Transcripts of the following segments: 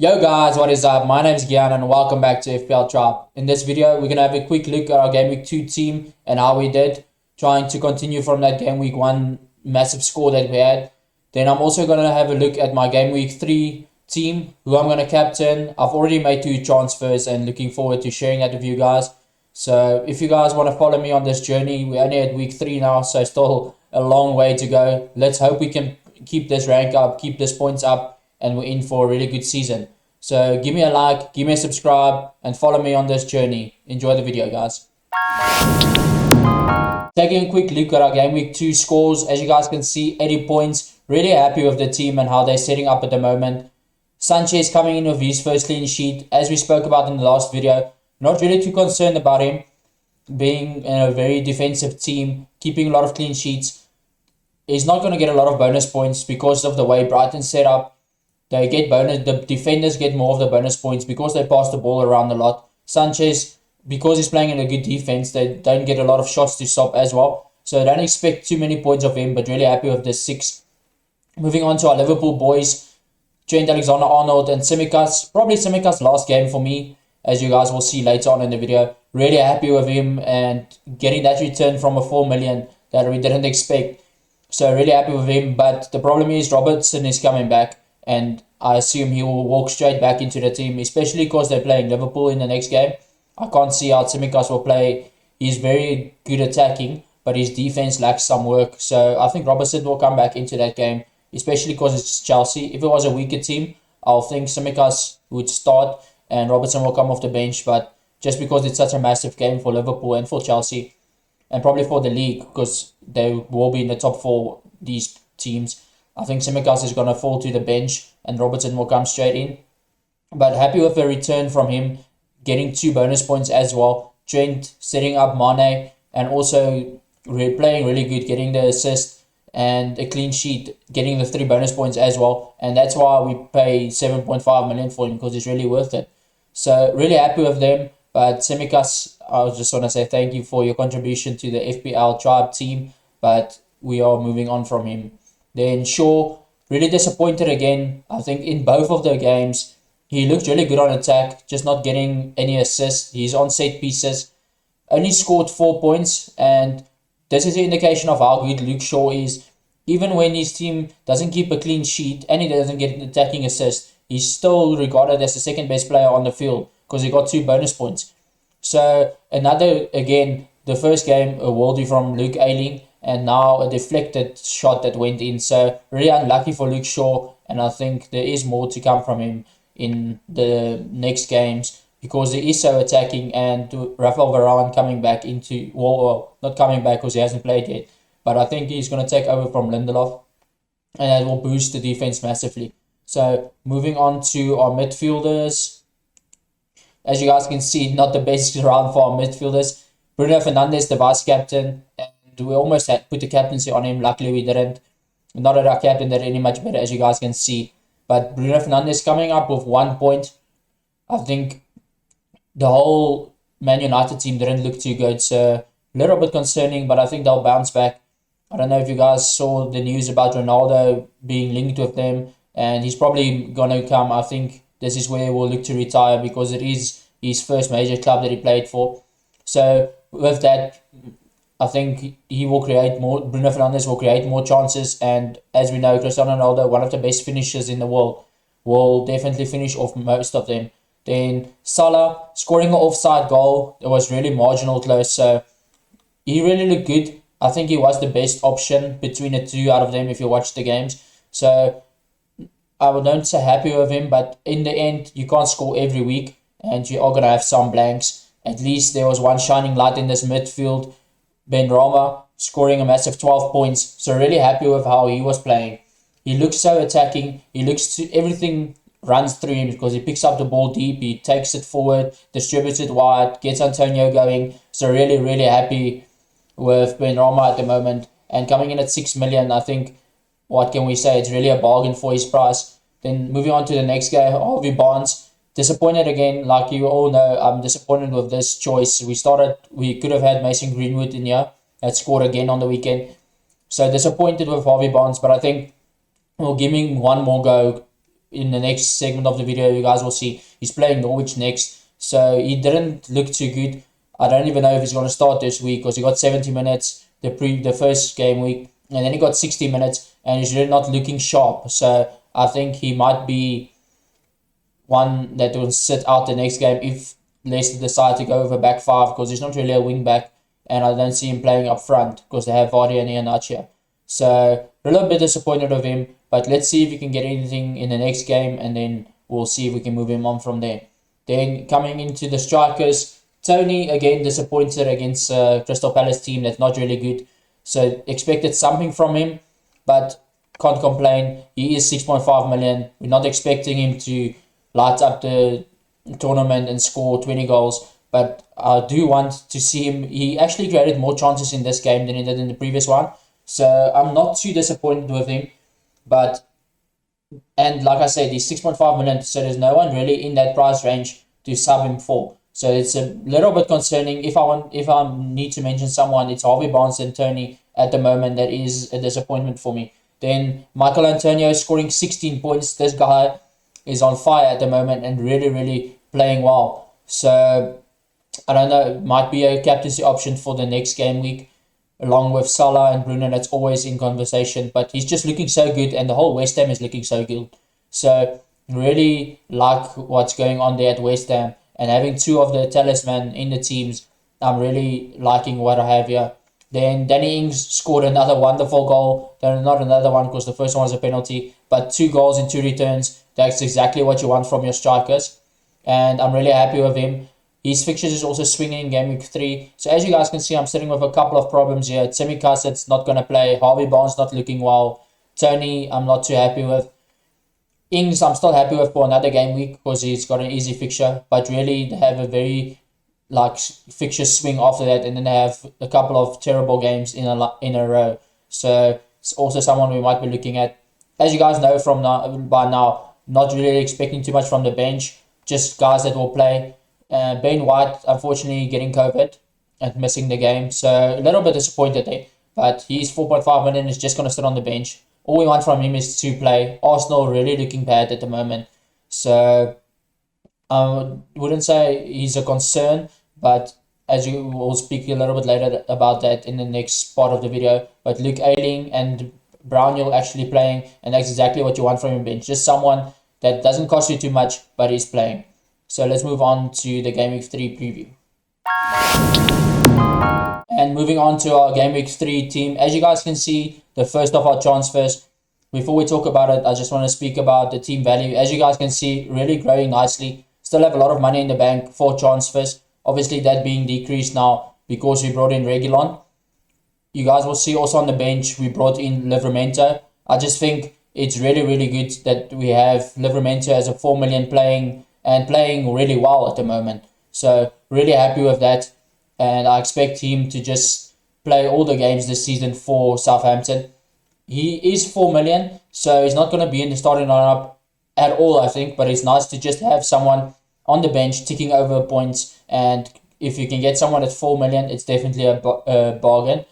Yo guys, what is up? My name is Gian and welcome back to FPL Tribe. In this video, we're going to have a quick look at our Game Week 2 team and how we did, trying to continue from that Game Week 1 massive score that we had. Then I'm also going to have a look at my Game Week 3 team, who I'm going to captain. I've already made 2 transfers and looking forward to sharing that with you guys. So if you guys want to follow me on this journey, we're only at week 3 now, so still a long way to go. Let's hope we can keep this rank up, keep this points up, and we're in for a really good season. So give me a like, give me a subscribe, and follow me on this journey. Enjoy the video, guys. Taking a quick look at our Game Week 2 scores. As you guys can see, 80 points. Really happy with the team and how they're setting up at the moment. Sanchez coming in with his first clean sheet. As we spoke about in the last video, not really too concerned about him being in a very defensive team, keeping a lot of clean sheets. He's not going to get a lot of bonus points because of the way Brighton's set up. They get bonus. The defenders get more of the bonus points because they pass the ball around a lot. Sanchez, because he's playing in a good defense, they don't get a lot of shots to stop as well. So don't expect too many points of him, but really happy with this 6. Moving on to our Liverpool boys, Trent Alexander-Arnold and Tsimikas. Probably Tsimikas' last game for me, as you guys will see later on in the video. Really happy with him and getting that return from a 4 million that we didn't expect. So really happy with him, but the problem is Robertson is coming back, and I assume he will walk straight back into the team, especially because they're playing Liverpool in the next game. I can't see how Tsimikas will play. He's very good attacking, but his defense lacks some work. So I think Robertson will come back into that game, especially because it's Chelsea. If it was a weaker team, I'll think Tsimikas would start and Robertson will come off the bench. But just because it's such a massive game for Liverpool and for Chelsea, and probably for the league, because they will be in the top 4, these teams, I think Tsimikas is going to fall to the bench and Robertson will come straight in. But happy with the return from him, getting 2 bonus points as well. Trent setting up Mane and also playing really good, getting the assist and a clean sheet, getting the 3 bonus points as well. And that's why we pay 7.5 million for him, because it's really worth it. So really happy with them. But Tsimikas, I just want to say thank you for your contribution to the FPL Tribe team. But we are moving on from him. Then Shaw, really disappointed again. I think in both of the games, he looked really good on attack, just not getting any assists. He's on set pieces. Only scored 4 points, and this is an indication of how good Luke Shaw is. Even when his team doesn't keep a clean sheet and he doesn't get an attacking assist, he's still regarded as the second best player on the field because he got 2 bonus points. So another, again, the first game, a worldie from Luke Ayling, and now a deflected shot that went in. So really unlucky for Luke Shaw, and I think there is more to come from him in the next games because he is so attacking, and Rafael Varane coming back into, well, not coming back because he hasn't played yet, but I think he's going to take over from Lindelof, and that will boost the defense massively. So moving on to our midfielders. As you guys can see, not the best round for our midfielders. Bruno Fernandes, the vice captain, and we almost had put the captaincy on him. Luckily, we didn't. Not that our captain did any much better, as you guys can see. But Bruno Fernandes coming up with 1 point. I think the whole Man United team didn't look too good, so a little bit concerning, but I think they'll bounce back. I don't know if you guys saw the news about Ronaldo being linked with them, and he's probably going to come. I think this is where we'll look to retire because it is his first major club that he played for. So with that, I think he will create more. Bruno Fernandes will create more chances, and as we know, Cristiano Ronaldo, one of the best finishers in the world, will definitely finish off most of them. Then Salah scoring an offside goal. It was really marginal close, so he really looked good. I think he was the best option between the 2 out of them if you watch the games. So I don't say happy with him, but in the end, you can't score every week, and you are going to have some blanks. At least there was one shining light in this midfield. Ben Rama scoring a massive 12 points. So really happy with how he was playing. He looks so attacking. Everything runs through him because he picks up the ball deep. He takes it forward, distributes it wide, gets Antonio going. So really, really happy with Ben Rama at the moment. And coming in at 6 million, I think, what can we say? It's really a bargain for his price. Then moving on to the next guy, Harvey Barnes. Disappointed again, like you all know. I'm disappointed with this choice. We could have had Mason Greenwood in here that scored again on the weekend. So disappointed with Harvey Barnes, but I think we'll give him one more go in the next segment of the video, you guys will see he's playing Norwich next. So he didn't look too good. I don't even know if he's going to start this week because he got 70 minutes the first game week, and then he got 60 minutes, and he's really not looking sharp. So I think he might be one that will sit out the next game if Leicester decide to go over back five, because he's not really a wing back, and I don't see him playing up front because they have Vardy and Iheanacho. So a little bit disappointed of him, but let's see if he can get anything in the next game, and then we'll see if we can move him on from there. Then coming into the strikers, Tony again disappointed against Crystal Palace team that's not really good. So expected something from him, but can't complain. He is 6.5 million. We're not expecting him to light up the tournament and score 20 goals, but I do want to see him. He actually created more chances in this game than he did in the previous one. So I'm not too disappointed with him. And like I said, he's 6.5 million, so there's no one really in that price range to sub him for. So it's a little bit concerning. If I need to mention someone, it's Harvey Barnes and Tony at the moment. That is a disappointment for me. Then Michael Antonio scoring 16 points. This guy is on fire at the moment and really, really playing well. So I don't know, it might be a captaincy option for the next game week, along with Salah and Bruno. That's always in conversation, but he's just looking so good, and the whole West Ham is looking so good. So really like what's going on there at West Ham, and having two of the talisman in the teams, I'm really liking what I have here. Then Danny Ings scored another wonderful goal. Not another one because the first one was a penalty, but 2 goals in 2 returns. That's exactly what you want from your strikers, and I'm really happy with him. His fixtures is also swinging in Game Week 3. So as you guys can see, I'm sitting with a couple of problems here. Tsimikas that's not going to play. Harvey Barnes not looking well. Tony, I'm not too happy with. Ings, I'm still happy with for another game week because he's got an easy fixture. But really, they have a very fixture swing after that, and then they have a couple of terrible games in a row. So it's also someone we might be looking at. As you guys know by now, not really expecting too much from the bench. Just guys that will play. Ben White, unfortunately, getting COVID and missing the game. So a little bit disappointed there. But he's 4.5 million, is just going to sit on the bench. All we want from him is to play. Arsenal really looking bad at the moment. So I wouldn't say he's a concern, but as you will speak a little bit later about that in the next part of the video. But Luke Ayling and Brownhill actually playing, and that's exactly what you want from your bench. Just someone that doesn't cost you too much, but is playing. So let's move on to the Game Week 3 preview. And moving on to our Game Week 3 team. As you guys can see, the first of our transfers. Before we talk about it, I just want to speak about the team value. As you guys can see, really growing nicely. Still have a lot of money in the bank for transfers. Obviously, that being decreased now because we brought in Reguilon. You guys will see also on the bench, we brought in Livramento. I just think it's really, really good that we have Livramento as a 4 million playing really well at the moment. So really happy with that. And I expect him to just play all the games this season for Southampton. He is 4 million, so he's not going to be in the starting lineup at all, I think. But it's nice to just have someone on the bench ticking over points. And if you can get someone at 4 million, it's definitely a bargain.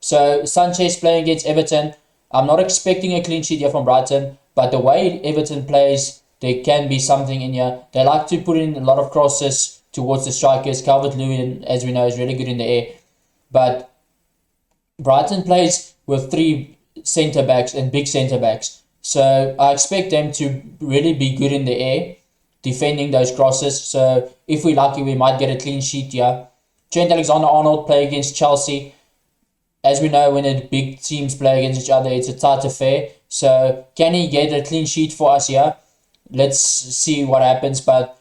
So Sanchez playing against Everton. I'm not expecting a clean sheet here from Brighton, but the way Everton plays, there can be something in here. They like to put in a lot of crosses towards the strikers. Calvert-Lewin, as we know, is really good in the air. But Brighton plays with 3 centre-backs and big centre-backs. So I expect them to really be good in the air, defending those crosses. So if we're lucky, we might get a clean sheet here. Trent Alexander-Arnold play against Chelsea. As we know, when the big teams play against each other, it's a tight affair. So can he get a clean sheet for us here? Let's see what happens. But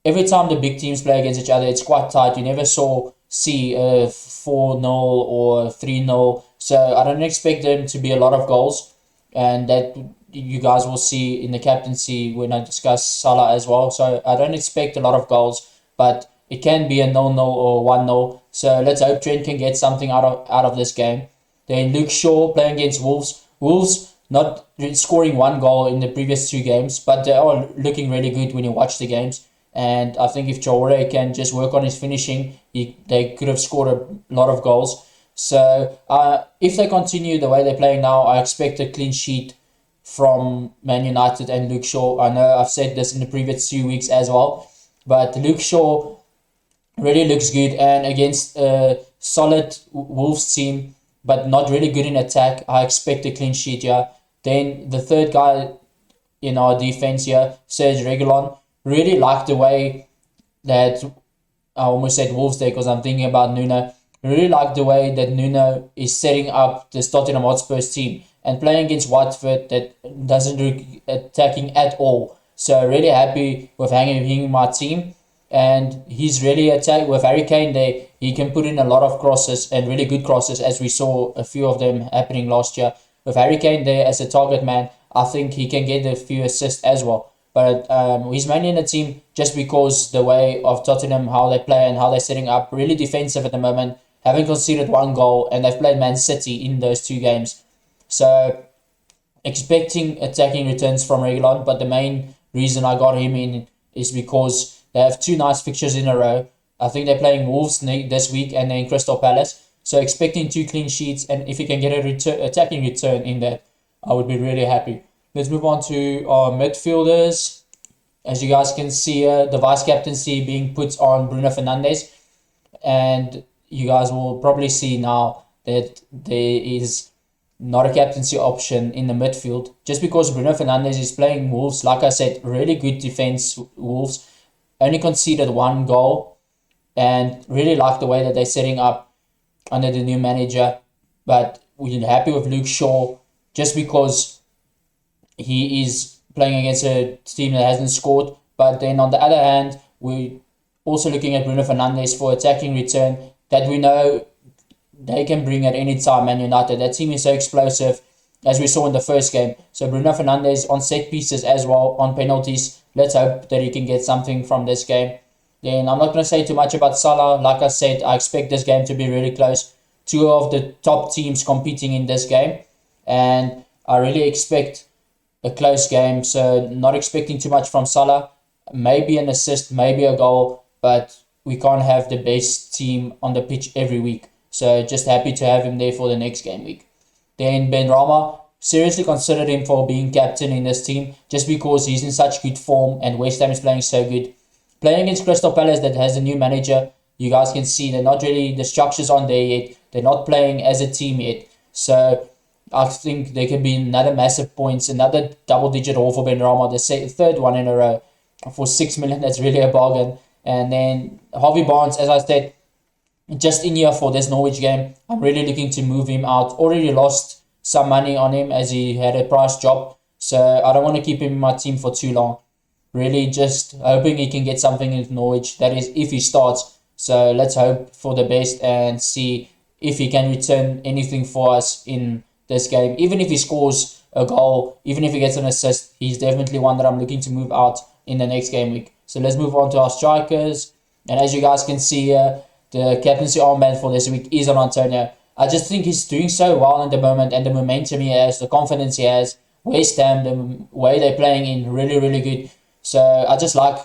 every time the big teams play against each other, it's quite tight. You never see a 4-0 or 3-0. So I don't expect them to be a lot of goals. And that you guys will see in the captaincy when I discuss Salah as well. So I don't expect a lot of goals, but it can be a 0-0 or 1-0. So let's hope Trent can get something out of this game. Then Luke Shaw playing against Wolves. Wolves not scoring 1 goal in the previous 2 games, but they are looking really good when you watch the games. And I think if Traore can just work on his finishing, they could have scored a lot of goals. So if they continue the way they're playing now, I expect a clean sheet from Man United and Luke Shaw. I know I've said this in the previous 2 weeks as well, but Luke Shaw really looks good, and against a solid Wolves team, but not really good in attack, I expect a clean sheet here. Then the third guy in our defense here, Serge Reguilon, really like the way that I almost said Wolves there because I'm thinking about Nuno. Really like the way that Nuno is setting up the Tottenham Hotspur's team and playing against Watford that doesn't look attacking at all. So really happy with hanging him in my team. And he's really attacked with Harry Kane there. He can put in a lot of crosses and really good crosses, as we saw a few of them happening last year. With Harry Kane there as a target man, I think he can get a few assists as well. But he's mainly in the team just because the way of Tottenham, how they play and how they're setting up, really defensive at the moment. Haven't conceded one goal, and they've played Man City in those 2 games. So expecting attacking returns from Reguilon, but the main reason I got him in is because they have 2 nice fixtures in a row. I think they're playing Wolves this week and then Crystal Palace. So expecting 2 clean sheets, and if he can get a attacking return in that, I would be really happy. Let's move on to our midfielders. As you guys can see here, the vice captaincy being put on Bruno Fernandes. And you guys will probably see now that there is not a captaincy option in the midfield. Just because Bruno Fernandes is playing Wolves, like I said, really good defense, Wolves. Only conceded 1 goal, and really like the way that they're setting up under the new manager. But we're happy with Luke Shaw just because he is playing against a team that hasn't scored. But then on the other hand, we're also looking at Bruno Fernandes for attacking return that we know they can bring at any time. Man United, that team is so explosive, as we saw in the first game. So Bruno Fernandes on set pieces as well, on penalties. Let's hope that he can get something from this game. Then I'm not going to say too much about Salah. Like I said, I expect this game to be really close. 2 of the top teams competing in this game, and I really expect a close game. So not expecting too much from Salah. Maybe an assist, maybe a goal, but we can't have the best team on the pitch every week. So just happy to have him there for the next game week. Then Ben Rama, seriously considered him for being captain in this team just because he's in such good form and West Ham is playing so good. Playing against Crystal Palace that has a new manager, you guys can see they're not really, the structures aren't there yet. They're not playing as a team yet. So I think there can be another massive points, another double-digit haul for Ben Rama, the third one in a row for 6 million. That's really a bargain. And then Harvey Barnes, as I said, just in here for this Norwich game. I'm really looking to move him out. Already lost some money on him as he had a price drop. So I don't want to keep him in my team for too long. Really just hoping he can get something in Norwich. That is if he starts. So let's hope for the best and see if he can return anything for us in this game. Even if he scores a goal, even if he gets an assist, he's definitely one that I'm looking to move out in the next game week. So let's move on to our strikers. And as you guys can see here, the captaincy armband for this week is on Antonio. I just think he's doing so well at the moment, and the momentum he has, the confidence he has. West Ham, the way they're playing in, really, really good. So I just like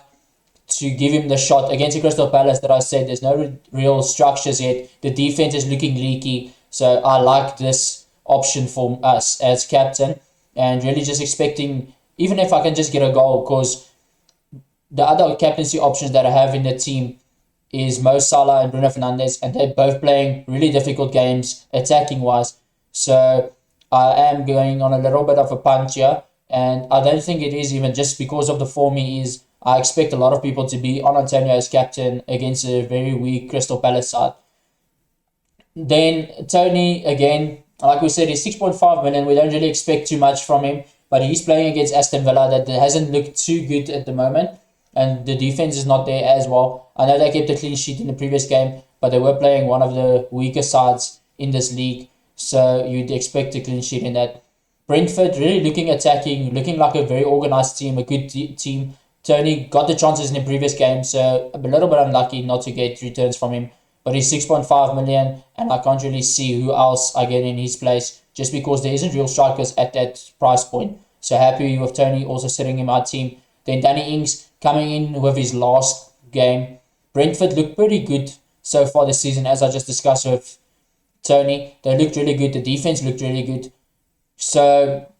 to give him the shot against the Crystal Palace that I said. There's no real structures yet. The defense is looking leaky. So I like this option for us as captain, and really just expecting, even if I can just get a goal, because the other captaincy options that I have in the team is Mo Salah and Bruno Fernandes, and they're both playing really difficult games attacking-wise. So I am going on a little bit of a punch here, and I don't think it is even just because of the form he is. I expect a lot of people to be on Antonio as captain against a very weak Crystal Palace side. Then Tony, again, like we said, he's 6.5 million. We don't really expect too much from him, but he's playing against Aston Villa that hasn't looked too good at the moment, and the defense is not there as well. I know they kept a clean sheet in the previous game, but they were playing one of the weaker sides in this league, so you'd expect a clean sheet in that. Brentford really looking attacking, looking like a very organised team, a good team. Tony got the chances in the previous game, so a little bit unlucky not to get returns from him. But he's 6.5 million, and I can't really see who else I get in his place just because there isn't real strikers at that price point. So happy with Tony also sitting in my team. Then Danny Ings coming in with his last game. Brentford looked pretty good so far this season, as I just discussed with Tony. They looked really good. The defense looked really good. So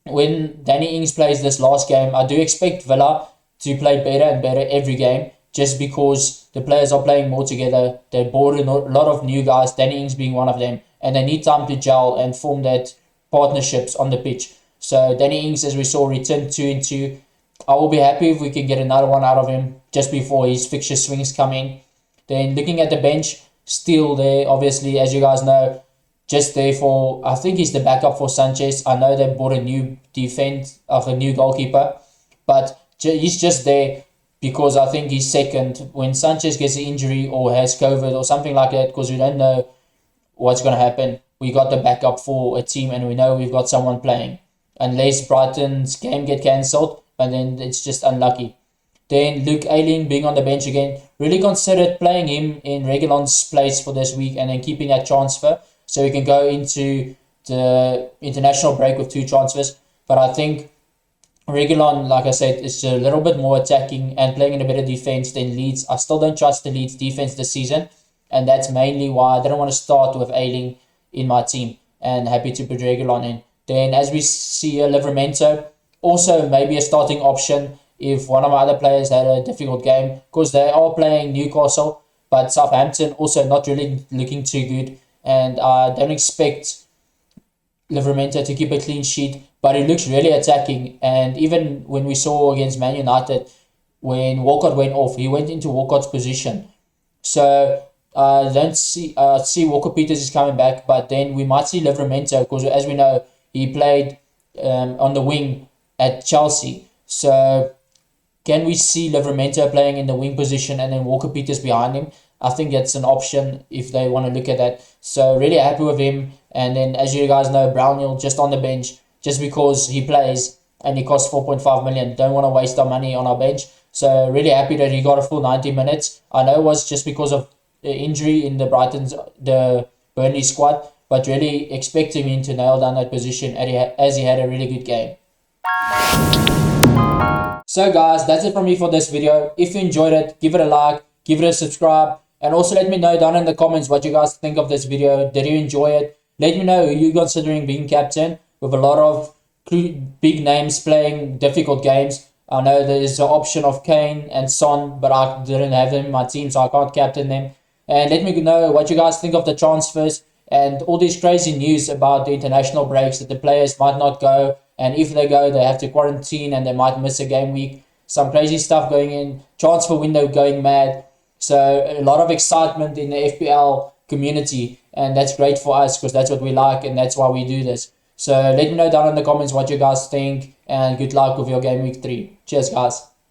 when Danny Ings plays this last game, I do expect Villa to play better and better every game, just because the players are playing more together. They brought in a lot of new guys, Danny Ings being one of them, and they need time to gel and form that partnerships on the pitch. So Danny Ings, as we saw, returned 2-2. I will be happy if we can get another one out of him just before his fixture swings come in. Then looking at the bench, still there, obviously, as you guys know, just there for, I think he's the backup for Sanchez. I know they bought a new defense of a new goalkeeper, but he's just there because I think he's second. When Sanchez gets an injury or has COVID or something like that, because we don't know what's going to happen, we got the backup for a team and we know we've got someone playing. Unless Brighton's game get cancelled, but then it's just unlucky. Then Luke Ayling being on the bench again, really considered playing him in Reguilon's place for this week and then keeping that transfer so we can go into the international break with 2 transfers. But I think Reguilon, like I said, is a little bit more attacking and playing in a better defense than Leeds. I still don't trust the Leeds defense this season, and that's mainly why I didn't want to start with Ayling in my team, and happy to put Reguilon in. Then as we see here, Livramento, also maybe a starting option if one of my other players had a difficult game, because they are playing Newcastle, but Southampton also not really looking too good, and I don't expect Livramento to keep a clean sheet, but he looks really attacking. And even when we saw against Man United, when Walcott went off, he went into Walcott's position. So don't see Walker Peters is coming back, but then we might see Livramento, because as we know, he played on the wing at Chelsea. So can we see Livramento playing in the wing position and then Walker Peters behind him? I think that's an option if they want to look at that. So really happy with him. And then as you guys know, Brownhill just on the bench just because he plays and he costs 4.5 million. Don't want to waste our money on our bench. So really happy that he got a full 90 minutes. I know it was just because of the injury in the Burnley squad, but really expecting him to nail down that position as he had a really good game. So guys, that's it from me for this video. If you enjoyed it, give it a like, give it a subscribe, and also let me know down in the comments what you guys think of this video. Did you enjoy it? Let me know who you're considering being captain, with a lot of big names playing difficult games. I know there's the option of Kane and Son, but I didn't have them in my team, so I can't captain them. And let me know what you guys think of the transfers and all this crazy news about the international breaks, that the players might not go, and if they go, they have to quarantine and they might miss a game week. Some crazy stuff going in, transfer window going mad. So a lot of excitement in the FPL community, and that's great for us because that's what we like and that's why we do this. So let me know down in the comments what you guys think, and good luck with your game week 3. Cheers guys.